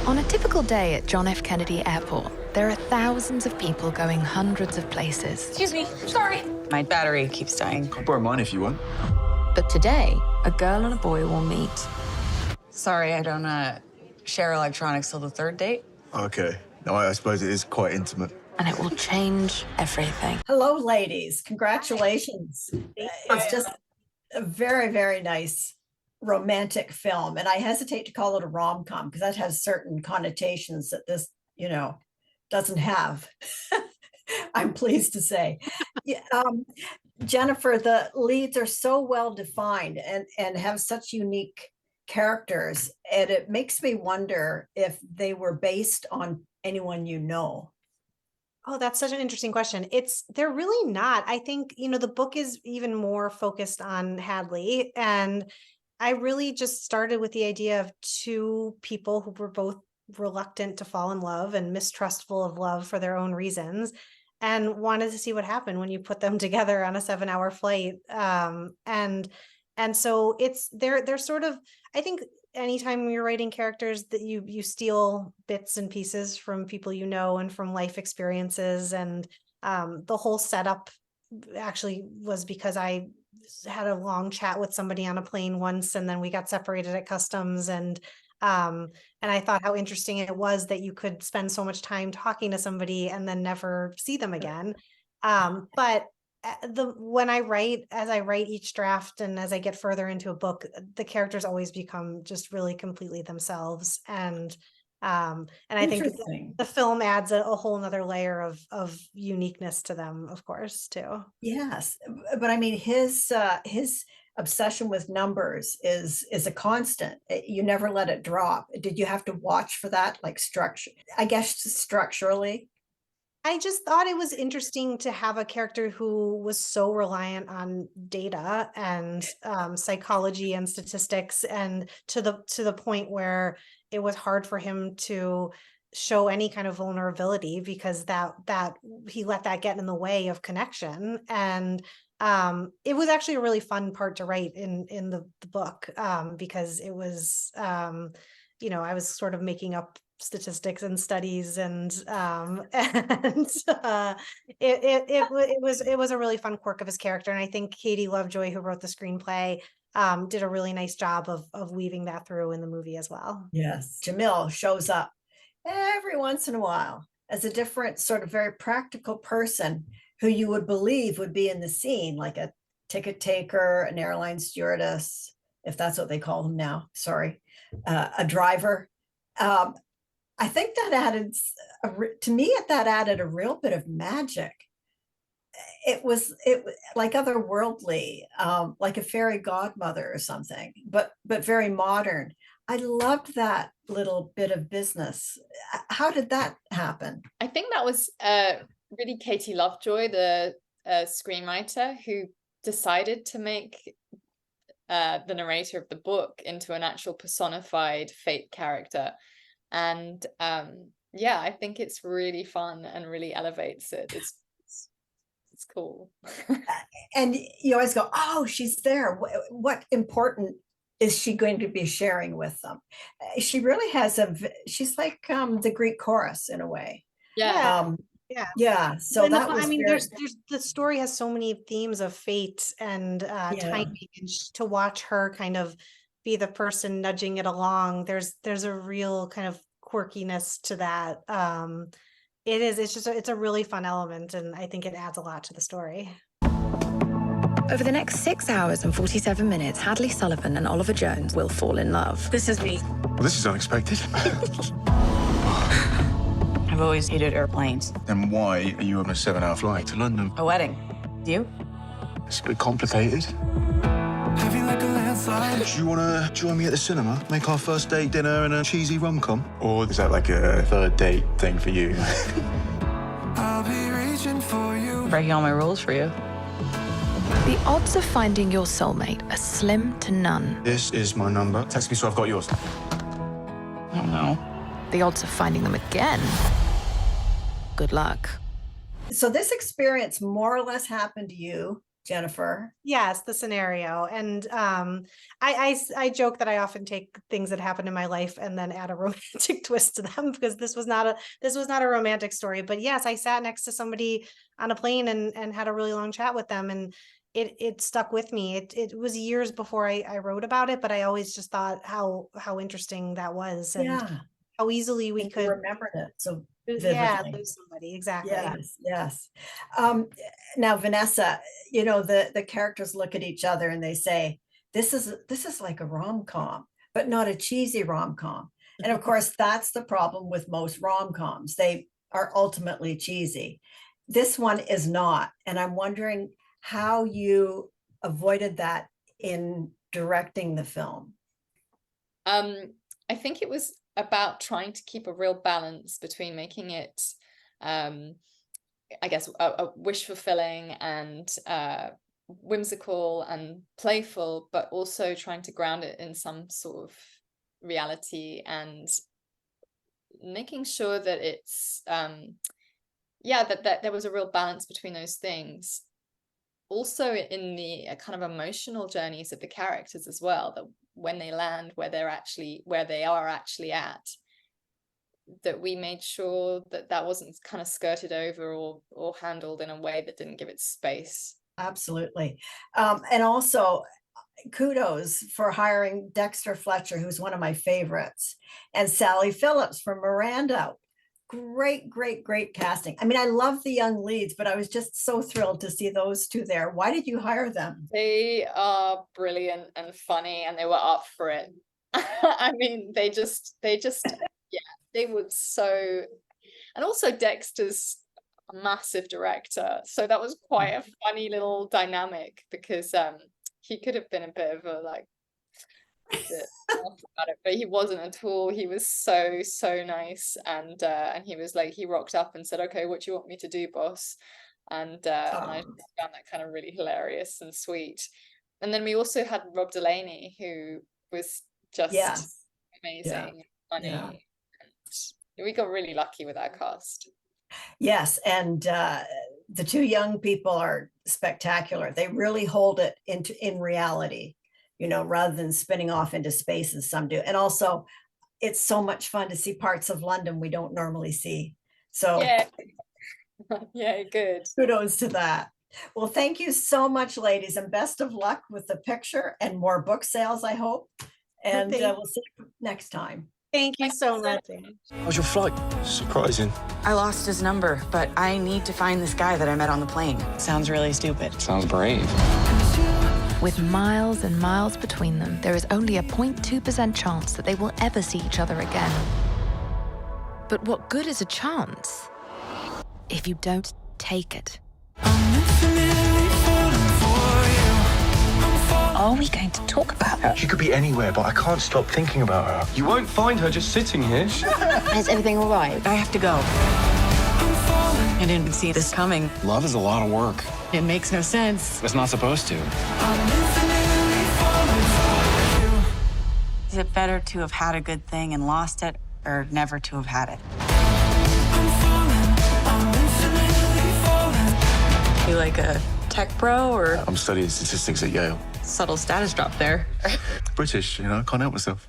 On a typical day at John F. Kennedy Airport, there are thousands of people going hundreds of places. Excuse me, sorry. My battery keeps dying. I'll borrow mine if you want. But today, a girl and a boy will meet. Sorry, I don't share electronics till the third date. Okay. No, I suppose it is quite intimate. And it will change everything. Hello, ladies. Congratulations. It's just a very, very nice romantic film. And I hesitate to call it a rom-com because that has certain connotations that this, doesn't have. I'm pleased to say. Yeah, Jennifer, the leads are so well defined and have such unique characters. And it makes me wonder if they were based on anyone you know. Oh, that's such an interesting question. They're really not. I think, the book is even more focused on Hadley. And I really just started with the idea of two people who were both reluctant to fall in love and mistrustful of love for their own reasons, and wanted to see what happened when you put them together on a 7-hour flight. And so they're sort of, I think anytime you're writing characters that you steal bits and pieces from people and from life experiences. And the whole setup actually was because I had a long chat with somebody on a plane once, and then we got separated at customs, and I thought how interesting it was that you could spend so much time talking to somebody and then never see them again. But as I write each draft and as I get further into a book, the characters always become just really completely themselves. And I think the film adds a whole nother layer of uniqueness to them, of course, too. Yes, but I mean, his obsession with numbers is a constant. You never let it drop. Did you have to watch for that, like structure? I guess structurally. I just thought it was interesting to have a character who was so reliant on data and psychology and statistics, and to the point where it was hard for him to show any kind of vulnerability because that he let that get in the way of connection. And it was actually a really fun part to write in the book because it was I was sort of making up statistics and studies, and it was a really fun quirk of his character. And I think Katie Lovejoy, who wrote the screenplay, did a really nice job of weaving that through in the movie as well. Yes, Jamil shows up every once in a while as a different sort of very practical person who you would believe would be in the scene, like a ticket taker, an airline stewardess, if that's what they call them now, sorry, a driver. I think that added, that added a real bit of magic. It was like otherworldly, like a fairy godmother or something, but very modern. I loved that little bit of business. How did that happen? I think that was really Katie Lovejoy, the screenwriter, who decided to make the narrator of the book into an actual personified fate character. And I think it's really fun and really elevates it. It's cool. And you always go, oh, she's there. What important is she going to be sharing with them? She really has she's like the Greek chorus in a way. Yeah. Yeah. So that was, there's the story has so many themes of fate and timing, and to watch her kind of be the person nudging it along. There's a real kind of quirkiness to that. It's a really fun element, and I think it adds a lot to the story. Over the next 6 hours and 47 minutes, Hadley Sullivan and Oliver Jones will fall in love. This is me. Well, this is unexpected. I've always hated airplanes. Then why are you on a 7-hour flight to London? A wedding. You? It's a bit complicated. Do you want to join me at the cinema? Make our first date dinner and a cheesy rom-com? Or is that like a third date thing for you? I'll be reaching for you. Breaking all my rules for you. The odds of finding your soulmate are slim to none. This is my number. Text me so I've got yours. I don't know. The odds of finding them again, good luck. So this experience more or less happened to you Jennifer. Yes, the scenario. And I joke that I often take things that happen in my life and then add a romantic twist to them, because this was not a romantic story. But yes, I sat next to somebody on a plane and had a really long chat with them, and it stuck with me. It was years before I wrote about it, but I always just thought how interesting that was, and Yeah. how easily we And you could remembered it so yeah, vividly. lose somebody. Exactly. Yes, yes. Now, Vanessa, the characters look at each other and they say, this is like a rom-com, but not a cheesy rom-com. And of course, that's the problem with most rom-coms. They are ultimately cheesy. This one is not. And I'm wondering how you avoided that in directing the film. I think it was about trying to keep a real balance between making it I guess a wish fulfilling and whimsical and playful, but also trying to ground it in some sort of reality, and making sure that it's that there was a real balance between those things. Also in the kind of emotional journeys of the characters as well, that when they land where they are actually at, that we made sure that wasn't kind of skirted over or handled in a way that didn't give it space. Absolutely. And also kudos for hiring Dexter Fletcher, who's one of my favorites, and Sally Phillips from Miranda. Great, great, great casting. I mean, I love the young leads, but I was just so thrilled to see those two there. Why did you hire them? They are brilliant and funny, and they were up for it. I mean, they just yeah, they were so, and also Dexter's a massive director, so that was quite a funny little dynamic, because he could have been a bit of a like about it, but he wasn't at all. He was so nice, and he was like, he rocked up and said, "Okay, what do you want me to do, boss?" And I found that kind of really hilarious and sweet. And then we also had Rob Delaney, who was just amazing, funny. Yeah. And we got really lucky with our cast. Yes, and the two young people are spectacular. They really hold it in reality, rather than spinning off into space as some do. And also, it's so much fun to see parts of London we don't normally see. So yeah, good. Kudos to that. Well, thank you so much, ladies, and best of luck with the picture and more book sales, I hope. And we'll see you next time. Thank you so much. How's your flight? Surprising. I lost his number, but I need to find this guy that I met on the plane. Sounds really stupid. Sounds brave. With miles and miles between them, there is only a 0.2% chance that they will ever see each other again. But what good is a chance if you don't take it? Are we going to talk about her? She could be anywhere, but I can't stop thinking about her. You won't find her just sitting here. Is everything all right? I have to go. I didn't see this coming. Love is a lot of work. It makes no sense. It's not supposed to. Is it better to have had a good thing and lost it, or never to have had it? You like a tech bro, or? I'm studying statistics at Yale. Subtle status drop there. British, can't help myself.